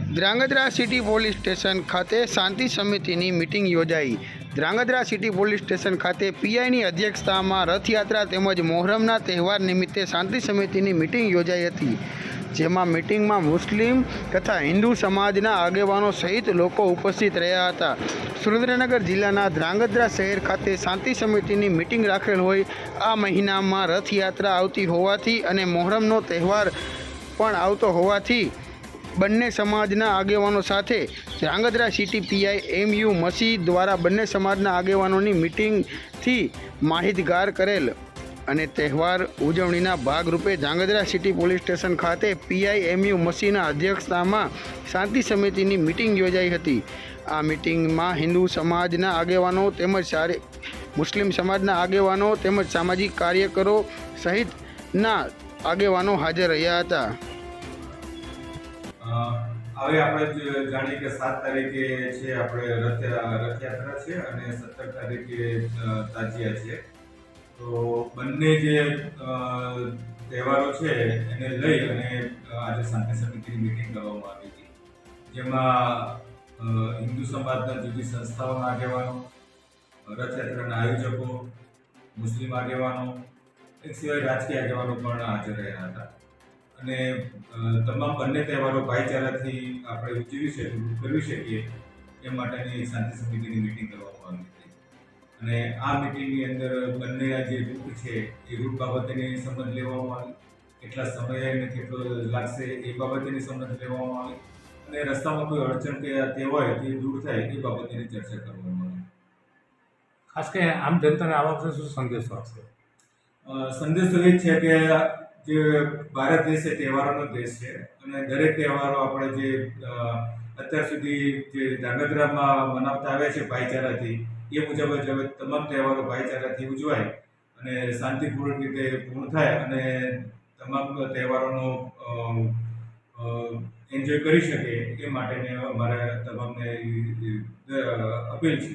Dhrangadhra city police station ખાતે શાંતિ સમિતિની meeting યોજાઈ। ધ્રાંગધ્રા સિટી પોલીસ સ્ટેશન ખાતે પીઆઈની અધ્યક્ષતામાં રથયાત્રા તેમજ મોહરમના તહેવાર નિમિત્તે શાંતિ સમિતિની મિટિંગ યોજાઈ હતી, જેમાં મિટિંગમાં મુસ્લિમ તથા હિન્દુ સમાજના આગેવાનો સહિત લોકો ઉપસ્થિત રહ્યા હતા। સુરેન્દ્રનગર જિલ્લાના ધ્રાંગધ્રા શહેર ખાતે શાંતિ સમિતિની મિટિંગ રાખેલ હોય આ મહિનામાં રથયાત્રા આવતી હોવાથી અને મોહરમનો તહેવાર પણ આવતો હોવાથી બંને સમાજના આગેવાનો સાથે ધ્રાંગધ્રા સિટી પીઆઈ એમયુ મસી દ્વારા બંને સમાજના આગેવાનોની મિટિંગથી માહિતગાર કરેલ અને તહેવાર ઉજવણીના ભાગરૂપે ધ્રાંગધ્રા સિટી પોલીસ સ્ટેશન ખાતે પીઆઈ એમયુ મસીના અધ્યક્ષતામાં શાંતિ સમિતિની મિટિંગ યોજાઈ હતી। આ મિટિંગમાં હિન્દુ સમાજના આગેવાનો તેમજ મુસ્લિમ સમાજના આગેવાનો તેમજ સામાજિક કાર્યકરો સહિતના આગેવાનો હાજર રહ્યા હતા। હવે આપણે જાણીએ કે 7 તારીખે છે આપણે રથયાત્રા છે અને 17 તારીખે તાજિયા છે। તો બંને જે તહેવારો છે એને લઈ અને આજે શાંતિ સમિતિની મિટિંગ કરવામાં આવી હતી, જેમાં હિન્દુ સમાજના જુદી સંસ્થાઓના આગેવાનો, રથયાત્રાના આયોજકો, મુસ્લિમ આગેવાનો, એક સિવાય રાજકીય આગેવાનો પણ હાજર રહ્યા હતા અને તમામ બંને તહેવારો ભાઈચારાથી આપણે કરવી શકીએ એ માટેની શાંતિ સમિતિની મિટિંગ કરવામાં આવી હતી અને આ મિટિંગની અંદર બંનેના જે રૂટ છે એ રૂટ બાબતેની સમજ લેવામાં આવી, કેટલા સમય અને કેટલો લાગશે એ બાબતેની સમજ લેવામાં આવી અને રસ્તામાં કોઈ અડચણ કે તે હોય તે દૂર થાય એ બાબતેની ચર્ચા કરવામાં આવી। ખાસ કરીને આમ જનતાને આ વખતે શું સંદેશો આપશે? સંદેશો એ છે કે જે ભારત દેશ એ તહેવારોનો દેશ છે અને દરેક તહેવારો આપણે જે અત્યાર સુધી જે ધ્રાંગધ્રામાં મનાવતા આવ્યા છે ભાઈચારાથી, એ મુજબ જ હવે તમામ તહેવારો ભાઈચારાથી ઉજવાય અને શાંતિપૂર્ણ રીતે પૂર્ણ થાય અને તમામ તહેવારોનો એન્જોય કરી શકે એ માટેની અમારે તમામને અપીલ છે।